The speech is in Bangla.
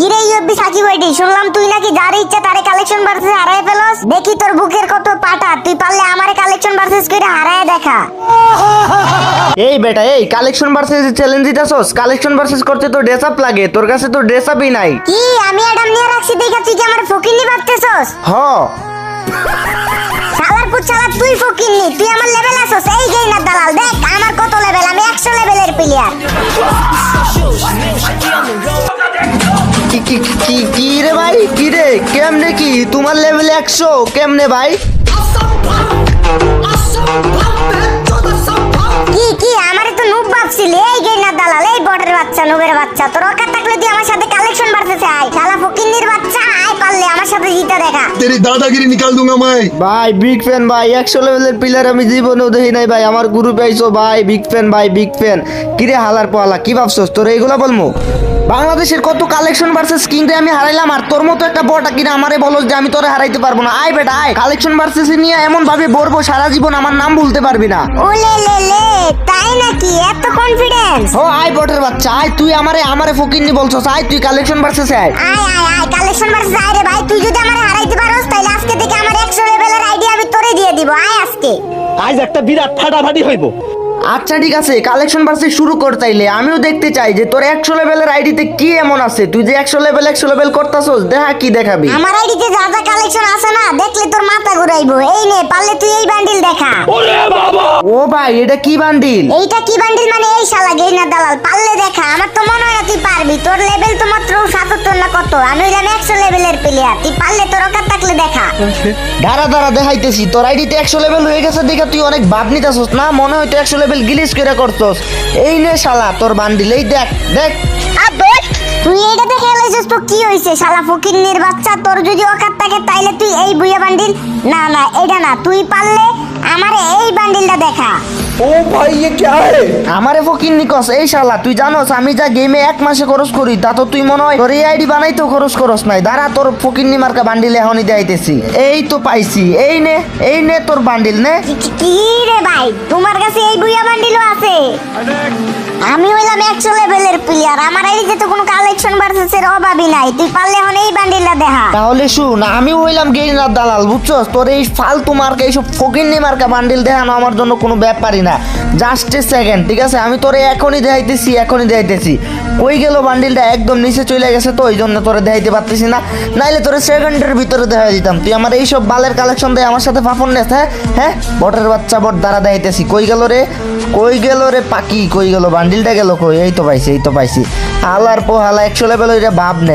কিরে ইউবি সাকিব আইডি, শুনলাম তুই নাকি যার ইচ্ছা তারে কালেকশন ভার্সেস হারায় ফেলস। দেখি তোর বুকের কত পাটা, তুই পারলে আমারে কালেকশন ভার্সেস কইরা হারায় দেখা। এই বেটা, এই কালেকশন ভার্সেস চ্যালেঞ্জ দিতাছস? কালেকশন ভার্সেস করতে তো ড্রেস আপ লাগে, তোর কাছে তো ড্রেস আপই নাই। কি আমি অ্যাডাম নিয়ে রাখছি দেখা তুই কি আমার ফকিন্নি ভাবতেছস? হ, শালার পুত শালা, তুই ফকিন্নি, তুই আমার লেভেল আসস। এই গেইনার দালাল, দেখ আমার কত লেভেল, আমি 100 লেভেলের প্লেয়ার। কি কি কি কি রে ভাই, কি রে, কেমনে কি তোমার লেভেল 100 কেমনে ভাই? কি কি আমারে তো নুব ভাবছিলি? এই গেইনার দালাল, এই বটের বাচ্চা, নুবের বাচ্চা, তোর অকাত থাকলে তুই আমার সাথে কালেকশন ভার্সেস আয়। শালা ফকিন্নির বাচ্চা, আয় পারলে আমার সাথে জিতে দেখা। तेरी दादागिरी निकाल दूंगा मैं। ভাই বিগ ফ্যান ভাই, 100 লেভেলের প্লেয়ার আমি জীবনেও দেখি নাই ভাই। আমার গ্রুপে আইছো ভাই, বিগ ফ্যান ভাই, বিগ ফ্যান। কিরে হালার পালা, কি ভাবছস তোর এইগুলা বলমু? বাংলাদেশের কত কালেকশন ভার্সেস কিং রে আমি হারাইলাম, আর তোর মতো একটা বটা কিনা আমারে বলস যে আমি তোরে হারাইতে পারবো না। আয় বেটা আয়, কালেকশন ভার্সেস নিয়ে এমন ভাবে বলবো সারা জীবন আমার নাম ভুলতে পারবি না। ওলে লে লে, তাই নাকি? এত কনফিডেন্স? ও আয় বটের বাচ্চা, আয় তুই আমারে ফকিন্নি বলছস, আয় তুই কালেকশন ভার্সেস আয়। আয় আয় আয়, কালেকশন ভার্সেস আয় রে ভাই। তুই যদি আমারে হারাইতে পারোস তাহলে আজকে থেকে আমার 100 লেভেলের আইডি আমি তোরে দিয়ে দিব। আয় আজকে। আজ একটা বিরাট ফাটাফাটি হইব। আচ্ছা ঠিক আছে, কালেকশন ভার্সেস শুরু কর তাইলে। আমিও দেখতে চাই যে তোর 100 লেভেলের আইডিতে কি এমন আছে। তুই যে 100 লেভেল করতাছস, দেখা কি দেখাবি। আমার আইডিতে যা যা কালেকশন আছে না, দেখলে তোর মাথা ঘুরাইবো। এই নে, পারলে তুই এই বান্ডিল দেখা। ওরে বাবা, ও ভাই, এটা কি বান্ডিল? এইটা কি বান্ডিল মানে? এই শালা গেইনার দালাল, পারলে দেখা। আমার তো মনে হয় না তুই পারবি, তোর লেভেল তো মাত্র 77 না কত। আমি হইলাম 100 লেভেলের প্লেয়ার, তুই পারলে তোর অকাত থাকলে দেখা। দাঁড়া দাঁড়া দেখাইতেছি। তোর আইডিতে 100 লেভেল হয়ে গেছে দেখা তুই অনেক ভাব নিতাছস না? মনে হয় তুই 100 লেভেল গিলিস করে করছস। এই নে শালা তোর বান্ডিল, এই দেখ দেখ। আবে তুই এটা দেখে এলাইছিস তো কি হইছে? শালা ফকিন্নির বাচ্চা, তোর যদি অকাত থাকে তাইলে তুই এই বুইয়া বান্ডিল, না না এটা না, তুই পারলে আমারে এই বান্ডিলটা দেখা। ও ভাই ये क्या है? আমারে ফকিন্নি কস? এই শালা তুই জানোস আমি যা গেমে 1 মাসে খরচ করি তা তো তুই মনে হয় তোর এই আইডি বানাইতেও খরচ করস নাই। দাঁড়া তোর ফকিন্নি মার্কা বান্ডিল এখনই দেখাইতেছি। এই তো পাইছি, এই নে তোর বান্ডিল নে। কি রে ভাই, তোমার কাছে এই বুইয়া বান্ডিলও আছে? আমি হইলাম 100 লেভেলের প্লেয়ার, আমার আইডিতে তো কোনো কালেকশন ভার্সেসের অভাবই নাই। তুই পারলে এখন এই বান্ডিলটা দেখা। তাহলে শুন, আমি হইলাম গেইনার দালাল, বুঝছস? তোর এই ফালতু মার্কা, এইসব ফকিন্নি মার্কা বান্ডিল দেখানো আমার জন্য কোনো ব্যাপারই না। জাস্ট এ সেকেন্ড, ঠিক আছে? আমি তোরে এখনই দেখাইতেছি। কই গেল বান্ডিলটা? একদম নিচে চলে গেছে, তো ওই জন্য তোরে দেখাইতে পারতেছি না। নাইলে তোরে সেকেন্ডের ভিতরে দেখাই দিতাম। তুই আমার এইসব বালের কালেকশন দেয় আমার সাথে ফাফন নেস? হ্যাঁ বটের বাচ্চা, বট দ্বারা দেখাইতেছি। কই গেল রে পাকি, কই গেল বান্ডিলটা? গেল কই? এই তো পাইছি। হালার পোহালা 100 লেভেল ওইটা ভাব নে।